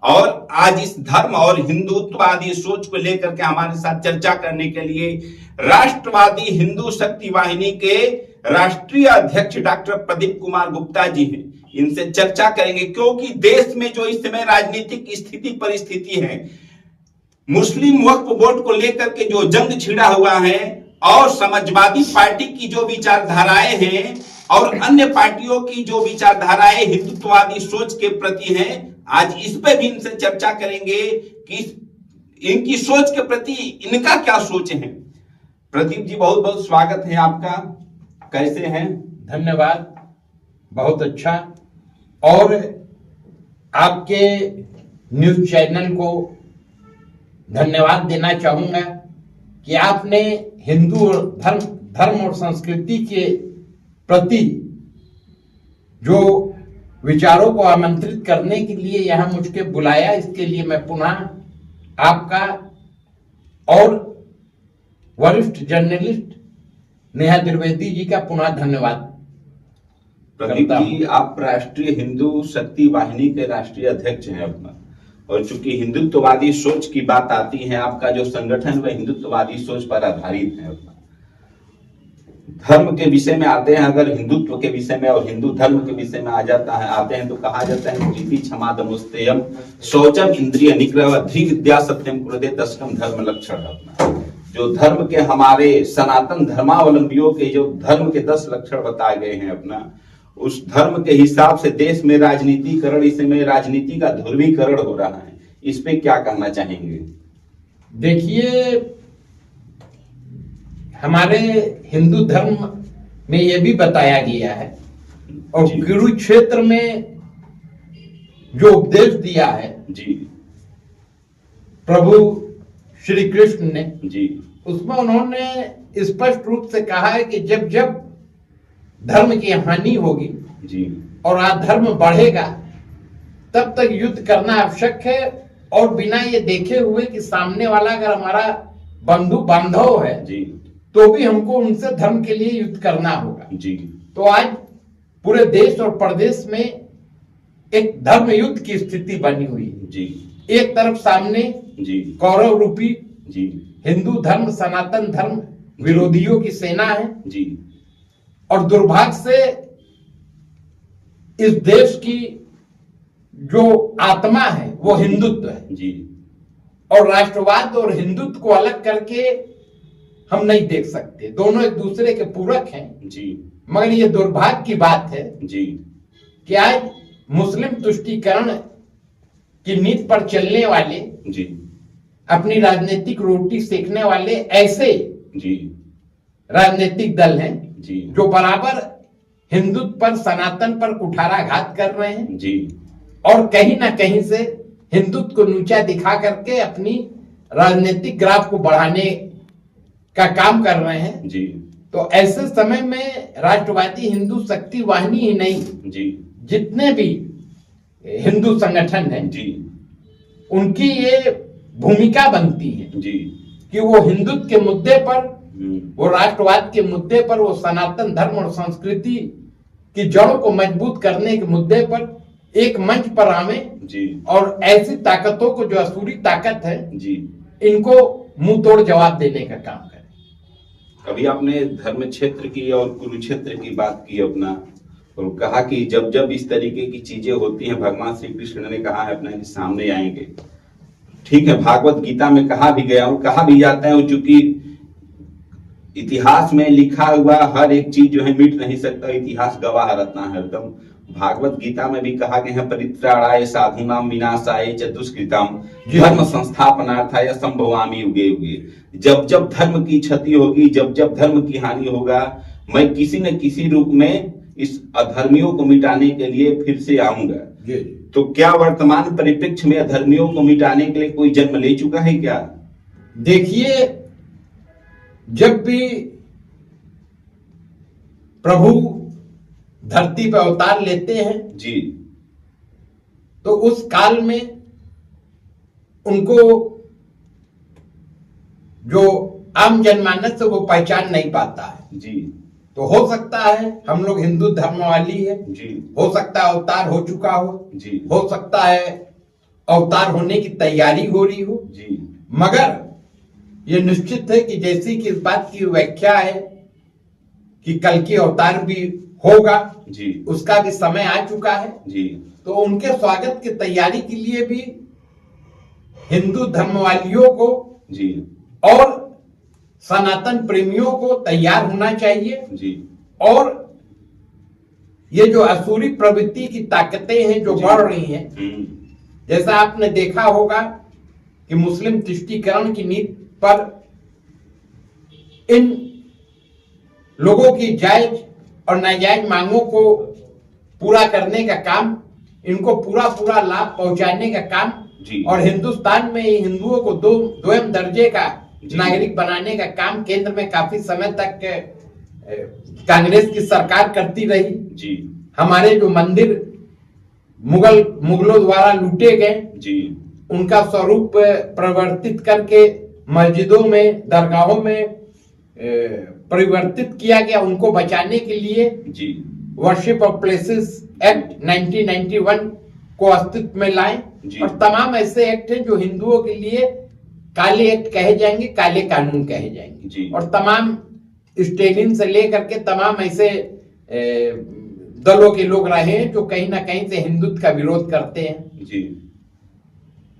और आज इस धर्म और हिंदुत्ववादी सोच को लेकर के हमारे साथ चर्चा करने के लिए राष्ट्रवादी हिंदू शक्ति वाहिनी के राष्ट्रीय अध्यक्ष डॉक्टर प्रदीप कुमार गुप्ता जी हैं। इनसे चर्चा करेंगे क्योंकि देश में जो इस समय राजनीतिक स्थिति परिस्थिति है, मुस्लिम वक्फ बोर्ड को लेकर के जो जंग छिड़ा हुआ है और समाजवादी पार्टी की जो विचारधाराएं हैं और अन्य पार्टियों की जो विचारधाराएं हिंदुत्ववादी सोच के प्रति हैं, आज इस पे भी इनसे चर्चा करेंगे कि इनकी सोच के प्रति इनका क्या सोच है। प्रदीप जी, बहुत बहुत स्वागत है आपका। कैसे हैं? धन्यवाद, बहुत अच्छा। और आपके न्यूज चैनल को धन्यवाद देना चाहूंगा कि आपने हिंदू धर्म और संस्कृति के प्रति जो विचारों को आमंत्रित करने के लिए यहाँ मुझको बुलाया, इसके लिए मैं पुनः आपका और वरिष्ठ जर्नलिस्ट नेहा द्विवेदी जी का पुनः धन्यवाद। प्रदीप जी, आप राष्ट्रीय हिंदू शक्ति वाहिनी के राष्ट्रीय अध्यक्ष हैं अपना, और चूंकि हिंदुत्ववादी सोच की बात आती है, आपका जो संगठन वह हिंदुत्ववादी सोच पर आधारित है अपना। धर्म के विषय में आते हैं, अगर हिंदुत्व के विषय में और हिंदू धर्म के विषय में आते हैं तो कहा जाता है प्रीति क्षमा दमोस्तेयम शौचम इंद्रिय निग्रह धि विद्या सत्यम कुरुते दशकम धर्म लक्षण अपना। जो धर्म के हमारे सनातन धर्मावलंबियों के जो धर्म के 10 लक्षण बताए गए हैं अपना, उस धर्म के हिसाब से देश में राजनीतिकरण, इस समय राजनीति का ध्रुवीकरण हो रहा है, इस पे क्या कहना चाहेंगे? देखिए, हमारे हिंदू धर्म में यह भी बताया गया है और कुरुक्षेत्र में जो उपदेश दिया है जी प्रभु श्री कृष्ण ने जी, उसमें उन्होंने स्पष्ट रूप से कहा है कि जब जब धर्म की हानि होगी जी और अधर्म बढ़ेगा तब तक युद्ध करना आवश्यक है, और बिना ये देखे हुए कि सामने वाला अगर हमारा बंधु बांधव है जी तो भी हमको उनसे धर्म के लिए युद्ध करना होगा जी। तो आज पूरे देश और प्रदेश में एक धर्म युद्ध की स्थिति बनी हुई है जी। एक तरफ सामने जी कौरव रूपी जी हिंदू धर्म सनातन धर्म विरोधियों की सेना है जी, और दुर्भाग्य से इस देश की जो आत्मा है वो हिंदुत्व है जी, और राष्ट्रवाद और हिंदुत्व को अलग करके हम नहीं देख सकते। दोनों एक दूसरे के पूरक हैं जी, मगर ये दुर्भाग्य की बात है जी कि आज मुस्लिम तुष्टीकरण की नीति पर चलने वाले जी, अपनी राजनीतिक रोटी सेकने वाले ऐसे जी, राजनीतिक दल हैं जी, जो बराबर हिंदुत्व पर सनातन पर कुठाराघात कर रहे हैं जी, और कहीं ना कहीं से हिंदुत्व को नीचा दिखा करके अपनी राजनीतिक ग्राफ को बढ़ाने का काम कर रहे हैं जी, तो ऐसे समय में राष्ट्रवादी हिंदू शक्ति वाहिनी ही नहीं, जी, जितने भी हिंदू संगठन हैं जी, उनकी ये भूमिका बनती है जी, कि वो हिंदुत्व के मुद्दे पर, वो राष्ट्रवाद के मुद्दे पर, वो सनातन धर्म और संस्कृति की जड़ों को मजबूत करने के मुद्दे पर एक मंच पर आवे जी, और ऐसी ताकतों को जो असुरी ताकत है जी, इनको मुंह तोड़ जवाब देने का काम करें। अभी आपने धर्म क्षेत्र की और कुरुक्षेत्र की बात की अपना, और कहा कि जब जब इस तरीके की चीजें होती हैं भगवान श्री कृष्ण ने कहा है अपना कि सामने आएंगे। ठीक है, भागवत गीता में कहा भी गया और कहा भी जाता है, चूंकि इतिहास में लिखा हुआ हर एक चीज जो है मिट नहीं सकता, इतिहास गवाह रहता है हरदम। भागवत गीता में भी कहा गया है परित्राणाय साधूनाम विनाशाय च दुष्कृताम धर्म संस्थापनार्थाय संभवामि युगे युगे। जब जब धर्म की क्षति होगी, जब जब धर्म की हानि होगा, मैं किसी न किसी रूप में इस अधर्मियों को मिटाने के लिए फिर से आऊंगा। तो क्या वर्तमान परिप्रेक्ष्य में अधर्मियों को मिटाने के लिए कोई जन्म ले चुका है क्या? देखिए, जब भी प्रभु धरती पर अवतार लेते हैं जी, तो उस काल में उनको जो आम जनमानस से वो पहचान नहीं पाता है जी, तो हो सकता है हम लोग हिंदू धर्म वाली है जी, हो सकता है अवतार हो चुका हो जी, हो सकता है अवतार होने की तैयारी हो रही हो। जी। मगर ये निश्चित है कि जैसी कि इस बात की व्याख्या है कि कल की अवतार भी होगा, जी। उसका भी समय आ चुका है। जी। तो उनके स्वागत की तैयारी के लिए भी हिंदू धर्मवालियों को जी। और सनातन प्रेमियों को तैयार होना चाहिए। जी। और ये जो असुरी प्रवृत्ति की ताकतें हैं जो बढ़ रही हैं, जैसा आपने देखा होगा कि मुस्लिम तुष्टीकरण की नीति पर इन लोगों की जायज और नाजायज मांगों को पूरा करने का काम, इनको पूरा पूरा लाभ पहुंचाने का काम जी। और हिंदुस्तान में हिंदुओं को दोयम दर्जे का नागरिक बनाने का काम केंद्र में काफी समय तक कांग्रेस की सरकार करती रही। जी। हमारे जो मंदिर मुगलों द्वारा लूटे गए, जी, उनका स्वरूप परिवर्तित करके मस्जिदों में, दरगाहों में परिवर्तित किया गया। उनको बचाने के लिए जी वर्शिप ऑफ प्लेसेस एक्ट 1991 को अस्तित्व में लाए। और तमाम ऐसे एक्ट हैं जो हिंदुओं के लिए काले एक्ट कहे जाएंगे, काले कानून कहे जाएंगे जी। और तमाम स्टेलिन से लेकर के तमाम ऐसे दलों के लोग रहे हैं जो कहीं ना कहीं से हिंदुत्व का विरोध करते हैं जी।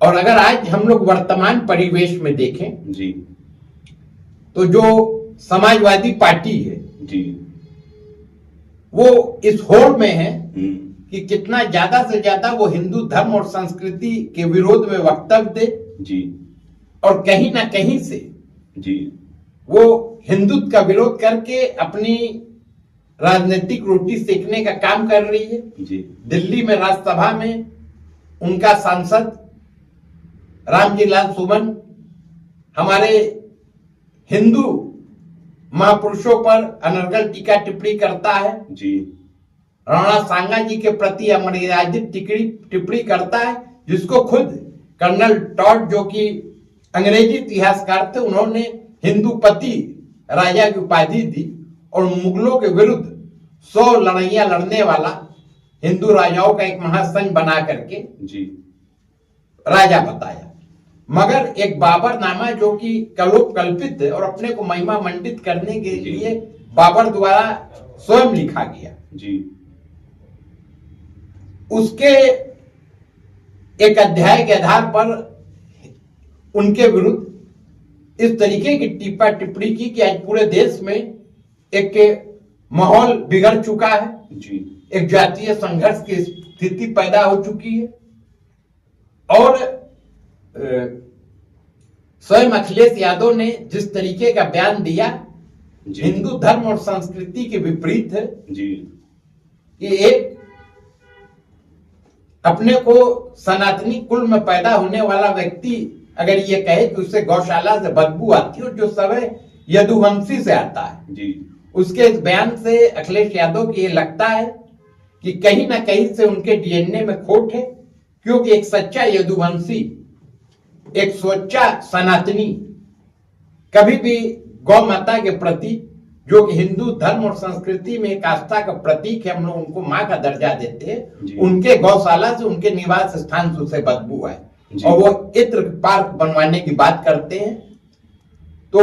और अगर आज हम लोग वर्तमान परिवेश में देखें जी, तो जो समाजवादी पार्टी है जी, वो इस होड़ में है कि कितना ज्यादा से ज्यादा वो हिंदू धर्म और संस्कृति के विरोध में वक्तव्य दे जी। और कहीं ना कहीं से जी वो हिंदुत्व का विरोध करके अपनी राजनीतिक रोटी सेकने का काम कर रही है जी। दिल्ली में राज्यसभा में उनका सांसद रामजी लाल सुमन हमारे हिंदू महापुरुषों पर अनर्गल टीका टिप्पणी करता है जी। राणा सांगा जी के प्रति अमर्यादित टिप्पणी करता है, जिसको खुद कर्नल टॉड जो कि अंग्रेजी इतिहासकार थे, उन्होंने हिंदूपति राजा की उपाधि दी और मुगलों के विरुद्ध 100 लड़ाइयां लड़ने वाला हिंदू राजाओं का एक महासंघ बना करके जी राजा बताया। मगर एक बाबर नामा जो कि कल्पित है और अपने को महिमा मंडित करने के लिए बाबर द्वारा स्वयं लिखा गया जी, उसके एक अध्याय के आधार पर उनके विरुद्ध इस तरीके की टीपा टिप्पणी की कि आज पूरे देश में एक माहौल बिगड़ चुका है जी। एक जातीय संघर्ष की स्थिति पैदा हो चुकी है और स्वयं अखिलेश यादव ने जिस तरीके का बयान दिया हिंदू धर्म और संस्कृति के विपरीत है जी। ये एक अपने को सनातनी कुल में पैदा होने वाला व्यक्ति अगर ये कहे कि उससे गौशाला से बदबू आती है, जो समय यदुवंशी से आता है जी, उसके इस बयान से अखिलेश यादव की ये लगता है कि कहीं ना कहीं से उनके डीएनए में खोट है, क्योंकि एक सच्चा यदुवंशी, एक सच्चा सनातनी कभी भी गौ माता के प्रति, जो कि हिंदू धर्म और संस्कृति में एक आस्था का प्रतीक है, हम लोग उनको मां का दर्जा देते हैं, उनके गौशाला से, उनके निवास स्थान से उसे बदबू है और वो इत्र पार्क बनवाने की बात करते हैं। तो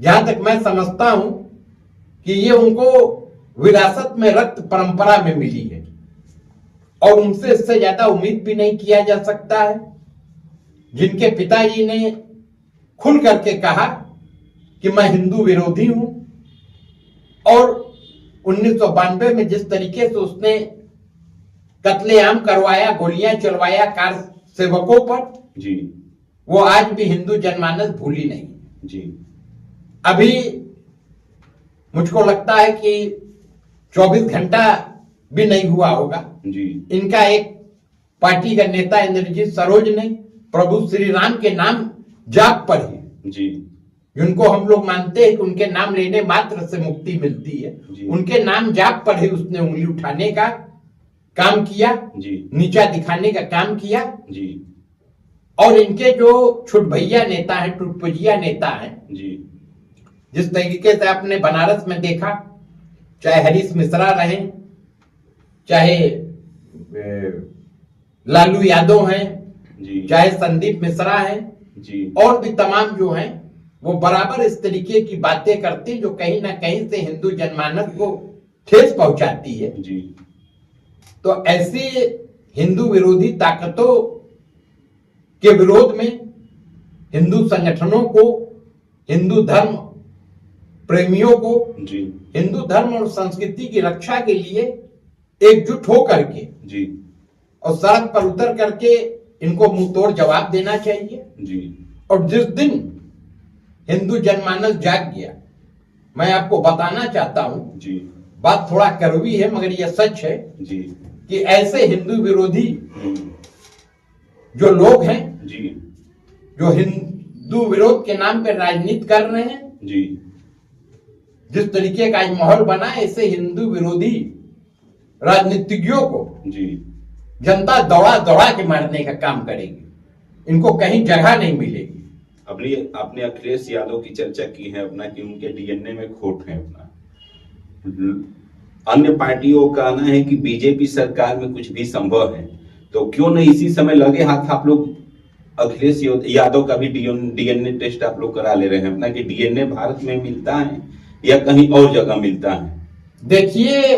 जहां तक मैं समझता हूं कि ये उनको विरासत में रक्त परंपरा में मिली है और उनसे इससे ज्यादा उम्मीद भी नहीं किया जा सकता है। जिनके पिताजी ने खुल करके कहा कि मैं हिंदू विरोधी हूं और 1992 में जिस तरीके से उसने कत्लेआम करवाया, गोलियां चलवाया कार सेवकों पर जी, वो आज भी हिंदू जनमानस भूली नहीं जी। अभी मुझको लगता है कि 24 घंटा भी नहीं हुआ होगा जी, इनका एक पार्टी का नेता इंद्रजीत सरोज ने प्रभु श्री राम के नाम जाप पर ही जी, जिनको हम लोग मानते हैं कि उनके नाम लेने मात्र से मुक्ति मिलती है, उनके नाम जाप पर ही उसने उंगली उठाने का काम किया जी, नीचा दिखाने का काम किया जी। और इनके जो छुटभैया नेता हैं, टुटपुजिया नेता हैं जी, जिस तरीके से आपने बनारस में देखा, चाहे हरीश मिश्रा रहे, चाहे लालू यादव हैं, जी, चाहे संदीप मिश्रा हैं जी, और भी तमाम जो हैं, वो बराबर इस तरीके की बातें करते जो कहीं ना कहीं से हिंदू जनमानस को ठेस पहुंचाती है। जी, तो ऐसी हिंदू विरोधी ताकतों के विरोध में हिंदू संगठनों को, हिंदू धर्म प्रेमियों को, जी, हिंदू धर्म और संस्कृति की रक्षा के लिए एकजुट होकर के जी, और सड़क पर उतर करके इनको मुंहतोड़ जवाब देना चाहिए। जी, और जिस दिन हिंदू जनमानस जाग गया, मैं आपको बताना चाहता हूं, जी, बात थोड़ा कड़वी है मगर यह सच है जी, कि ऐसे हिंदू विरोधी हम्म, जो लोग हैं, जी, जो हिंदू विरोध के नाम पे राजनीति कर रहे हैं, जी, जिस तरीके का आज माहौल बना है, ऐसे हिंदू विरोधी राजनीतिज्ञों को जी, जनता दौड़ा दौड़ा के मारने का काम करेगी, इनको कहीं जगह नहीं मिलेगी। अपनी आपने अखिलेश यादव की चर्चा की है अपना कि उनके डीएनए में खोट है अपना। अन्य पार्टियों का कहना है कि बीजेपी सरकार में कुछ भी संभव है, तो क्यों नहीं इसी समय लगे हाथ आप लोग अखिलेश यादव का भी डीएनए टेस्ट आप लोग करा ले रहे हैं अपना, कि डीएनए भारत में मिलता है या कहीं और जगह मिलता है? देखिए,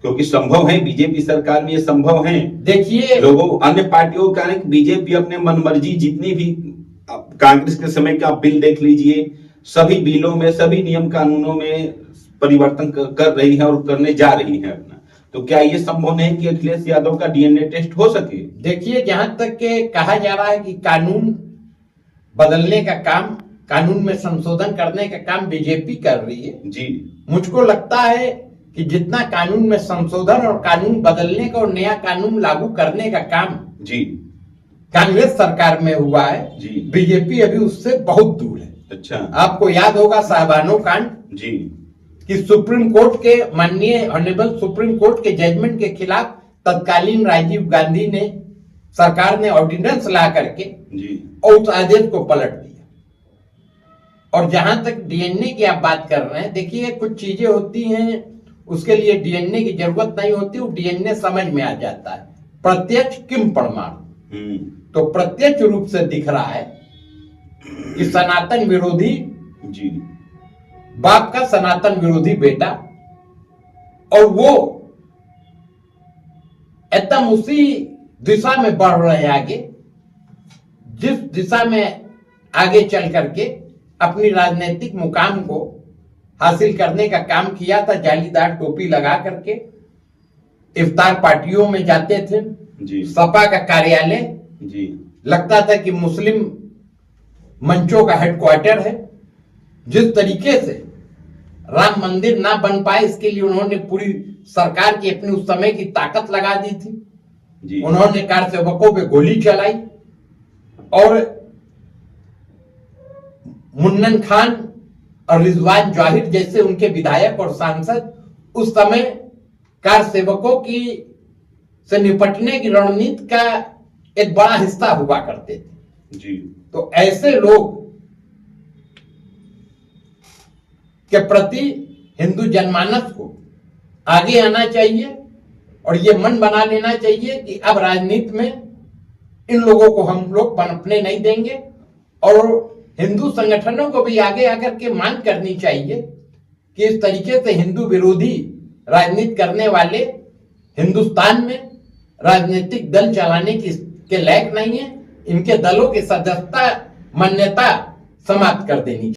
क्योंकि संभव है, बीजेपी सरकार में ये संभव है। देखिए, लोगों अन्य पार्टियों का कारण बीजेपी अपने मनमर्जी जितनी भी कांग्रेस के समय का आप बिल देख लीजिए, सभी बिलों में, सभी नियम कानूनों में परिवर्तन कर रही है और करने जा रही है अपना। तो क्या ये संभव नहीं कि अखिलेश यादव का डीएनए टेस्ट हो सके? देखिए, जहां तक के कहा जा रहा है कि कानून बदलने का काम, कानून में संशोधन करने का काम बीजेपी कर रही है, जी, मुझको लगता है कि जितना कानून में संशोधन और कानून बदलने का और नया कानून लागू करने का काम जी, कांग्रेस सरकार में हुआ है, जी, बीजेपी अभी उससे बहुत दूर है। अच्छा, आपको याद होगा साहबानो कांड, जी, कि सुप्रीम कोर्ट के माननीय ऑनरेबल सुप्रीम कोर्ट के जजमेंट के खिलाफ तत्कालीन राजीव गांधी ने, सरकार ने ऑर्डिनेंस ला करके जी, और उस आदेश को पलट दिया। और जहां तक डीएनए की आप बात कर रहे हैं, देखिए कुछ चीजें होती हैं उसके लिए डीएनए की जरूरत नहीं होती, वो डीएनए समझ में आ जाता है। प्रत्यक्ष किम प्रमाण, तो प्रत्यक्ष रूप से दिख रहा है कि सनातन विरोधी जी, बाप का सनातन विरोधी बेटा, और वो एकदम उसी दिशा में बढ़ रहे हैं आगे, जिस दिशा में आगे चल करके अपनी राजनीतिक मुकाम को हासिल करने का काम किया था। जालीदार टोपी लगा करके इफ्तार पार्टियों में जाते थे, जी, सपा का कार्यालय जी, लगता था कि मुस्लिम मंचों का हेडक्वार्टर है। जिस तरीके से राम मंदिर ना बन पाए, इसके लिए उन्होंने पूरी सरकार की अपनी उस समय की ताकत लगा दी थी। जी, उन्होंने कार सेवकों पे गोली चलाई और मुन्नन खान और रिजवान जाहिर जैसे उनके विधायक और सांसद उस समय कार सेवकों की से निपटने की रणनीति का एक बड़ा हिस्सा हुआ करते थे। जी, तो ऐसे लोग के प्रति हिंदू जनमानस को आगे आना चाहिए और ये मन बना लेना चाहिए कि अब राजनीति में इन लोगों को हम लोग पनपने नहीं देंगे। और हिंदू संगठनों को भी आगे आकर के मांग करनी चाहिए कि इस तरीके से हिंदू विरोधी राजनीति करने वाले हिंदुस्तान में राजनीतिक दल चलाने के लायक नहीं है। इनके दलों की सदस्यता मान्यता समाप्त कर देनी चाहिए।